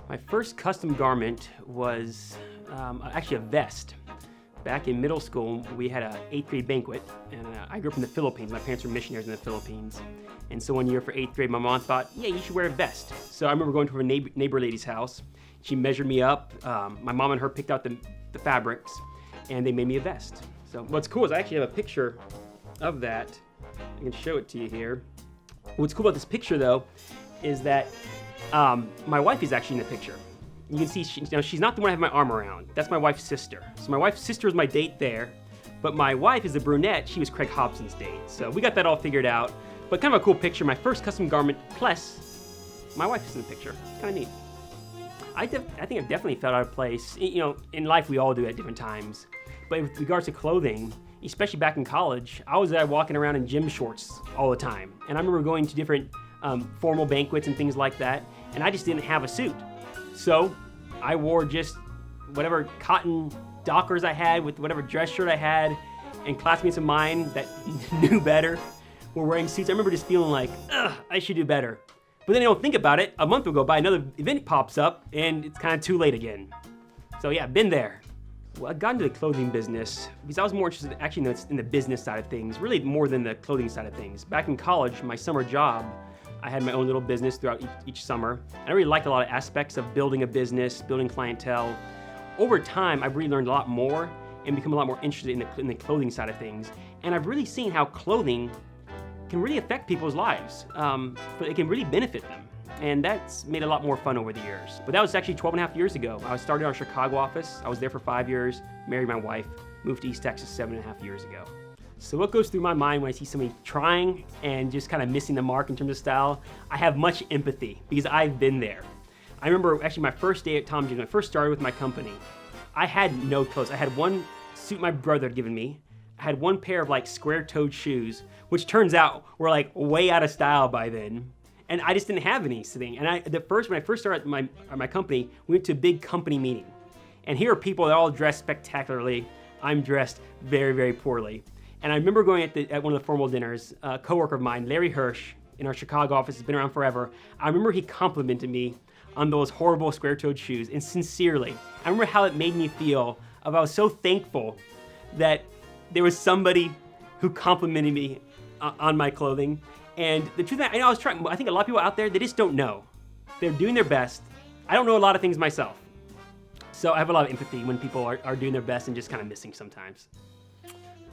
My first custom garment was actually a vest. Back in middle school, we had a 8th grade banquet, and I grew up in the Philippines. My parents were missionaries in the Philippines. And so one year for 8th grade, my mom thought, yeah, you should wear a vest. So I remember going to a neighbor lady's house. She measured me up. My mom and her picked out the fabrics, and they made me a vest. So what's cool is I actually have a picture of that. I can show it to you here. What's cool about this picture, though, is that my wife is actually in the picture. You can see she's not the one I have my arm around. That's my wife's sister. So my wife's sister was my date there, but my wife is a brunette. She was Craig Hobson's date. So we got that all figured out. But kind of a cool picture. My first custom garment, plus my wife is in the picture. Kind of neat. I think I've definitely felt out of place. You know, in life we all do at different times. But with regards to clothing, especially back in college, I was walking around in gym shorts all the time. And I remember going to different formal banquets and things like that, and I just didn't have a suit. So I wore just whatever cotton Dockers I had with whatever dress shirt I had, and classmates of mine that knew better were wearing suits. I remember just feeling like, ugh, I should do better. But then I don't think about it. A month will go by, another event pops up, and it's kind of too late again. So yeah, been there. Well, I got into the clothing business because I was more interested actually in the business side of things, really more than the clothing side of things. Back in college, my summer job, I had my own little business throughout each summer. And I really liked a lot of aspects of building a business, building clientele. Over time, I've really learned a lot more and become a lot more interested in the clothing side of things. And I've really seen how clothing can really affect people's lives, but it can really benefit them. And that's made it a lot more fun over the years. But that was actually 12 and a half years ago. I started our Chicago office. I was there for 5 years, married my wife, moved to East Texas 7.5 years ago. So what goes through my mind when I see somebody trying and just kind of missing the mark in terms of style? I have much empathy because I've been there. I remember actually my first day at Tom Jeans, when I first started with my company, I had no clothes. I had one suit my brother had given me. I had one pair of like square-toed shoes, which turns out were like way out of style by then. And I just didn't have anything. And when I first started my company, we went to a big company meeting. And here are people that all dressed spectacularly. I'm dressed very, very poorly. And I remember going at one of the formal dinners, a coworker of mine, Larry Hirsch, in our Chicago office, has been around forever. I remember he complimented me on those horrible square-toed shoes, and sincerely. I remember how it made me feel. I was so thankful that there was somebody who complimented me on my clothing. And the truth is, I think a lot of people out there, they just don't know. They're doing their best. I don't know a lot of things myself. So I have a lot of empathy when people are doing their best and just kind of missing sometimes.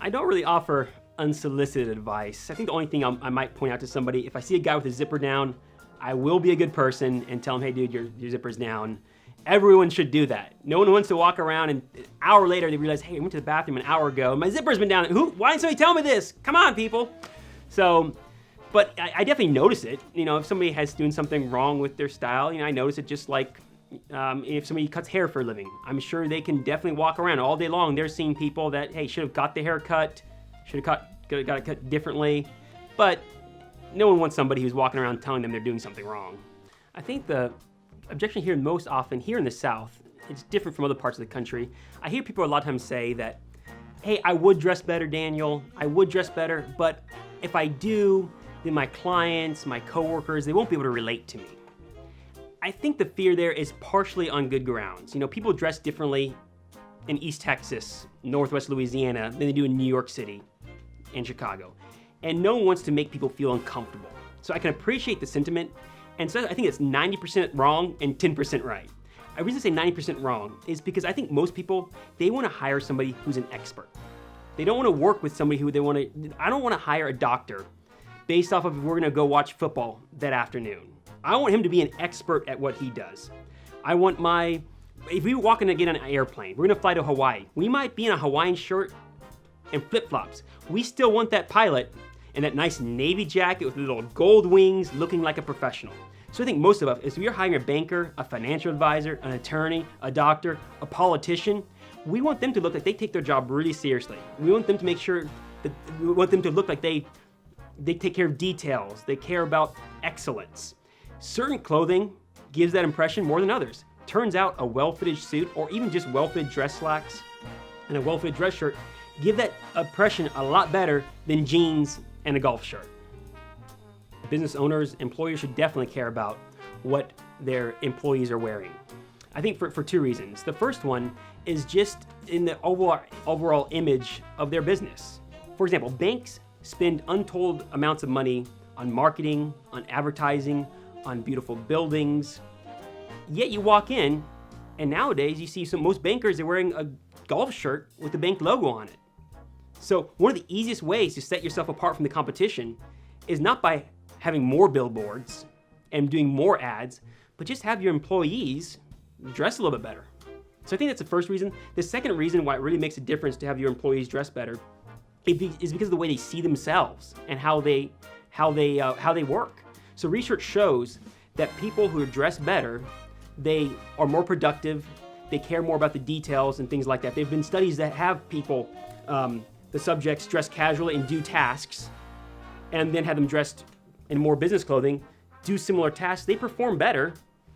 I don't really offer unsolicited advice. I think the only thing I might point out to somebody, if I see a guy with a zipper down, I will be a good person and tell him, hey dude, your zipper's down. Everyone should do that. No one wants to walk around and an hour later they realize, hey, I went to the bathroom an hour ago and my zipper's been down. Why didn't somebody tell me this? Come on, people. So, but I definitely notice it. You know, if somebody has doing something wrong with their style, you know, I notice it just like if somebody cuts hair for a living. I'm sure they can definitely walk around all day long. They're seeing people that, hey, should have got the hair cut, should have got it cut differently. But no one wants somebody who's walking around telling them they're doing something wrong. I think the objection here most often here in the South, it's different from other parts of the country. I hear people a lot of times say that, hey, I would dress better, Daniel. I would dress better, but if I do, then my clients, my coworkers, they won't be able to relate to me. I think the fear there is partially on good grounds. You know, people dress differently in East Texas, Northwest Louisiana, than they do in New York City and Chicago. And no one wants to make people feel uncomfortable. So I can appreciate the sentiment, and so I think it's 90% wrong and 10% right. The reason I say 90% wrong is because I think most people, they want to hire somebody who's an expert. They don't want to work with somebody who I don't want to hire a doctor based off of if we're going to go watch football that afternoon. I want him to be an expert at what he does. If we walk in to get on an airplane, we're going to fly to Hawaii. We might be in a Hawaiian shirt and flip-flops. We still want that pilot in that nice navy jacket with little gold wings looking like a professional. So I think most of us, if we're hiring a banker, a financial advisor, an attorney, a doctor, a politician, we want them to look like they take their job really seriously. We want them to make sure that we want them to look like they take care of details. They care about excellence. Certain clothing gives that impression more than others. Turns out a well-fitted suit or even just well-fitted dress slacks and a well-fitted dress shirt give that impression a lot better than jeans and a golf shirt. Business owners, employers should definitely care about what their employees are wearing. I think for two reasons. The first one is just in the overall image of their business. For example, banks spend untold amounts of money on marketing, on advertising, on beautiful buildings. Yet you walk in, and nowadays you see most bankers are wearing a golf shirt with the bank logo on it. So one of the easiest ways to set yourself apart from the competition is not by having more billboards and doing more ads, but just have your employees dress a little bit better. So I think that's the first reason. The second reason why it really makes a difference to have your employees dress better is because of the way they see themselves and how they work. So research shows that people who are dressed better, they are more productive, they care more about the details and things like that. There have been studies that have people, the subjects, dress casually and do tasks, and then have them dressed in more business clothing, do similar tasks. They perform better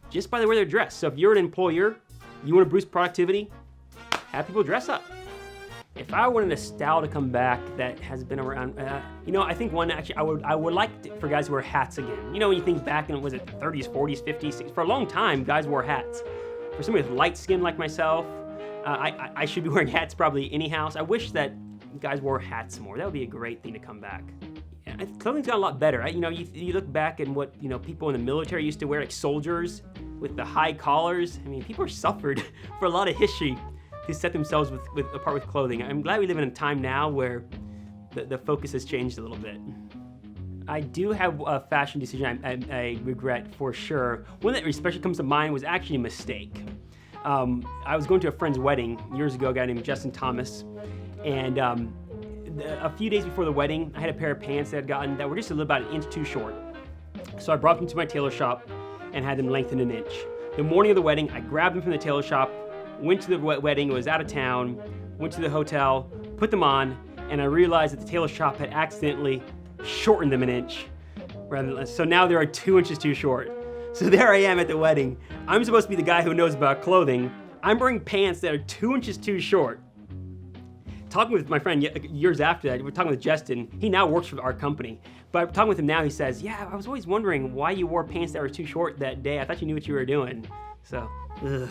just by the way they're dressed. So if you're an employer, you want to boost productivity, have people dress up. If I wanted a style to come back that has been around, I think one actually I would like for guys to wear hats again. When you think back in, was it the 30s, 40s, 50s, 60s? For a long time, guys wore hats. For somebody with light skin like myself, I should be wearing hats probably anyhow. So I wish that guys wore hats more. That would be a great thing to come back. Clothing's got a lot better. You look back at what people in the military used to wear, like soldiers with the high collars. People suffered for a lot of history to set themselves apart with clothing. I'm glad we live in a time now where the focus has changed a little bit. I do have a fashion decision I regret for sure. One that especially comes to mind was actually a mistake. I was going to a friend's wedding years ago, a guy named Justin Thomas, and a few days before the wedding, I had a pair of pants that I'd gotten that were just about an inch too short. So I brought them to my tailor shop and had them lengthened an inch. The morning of the wedding, I grabbed them from the tailor shop, went to the wedding, was out of town, went to the hotel, put them on, and I realized that the tailor shop had accidentally shortened them an inch. So now they are 2 inches too short. So there I am at the wedding. I'm supposed to be the guy who knows about clothing. I'm wearing pants that are 2 inches too short. Talking with my friend years after that, we're talking with Justin. He now works for our company. But talking with him now, he says, yeah, I was always wondering why you wore pants that were too short that day. I thought you knew what you were doing. So, ugh.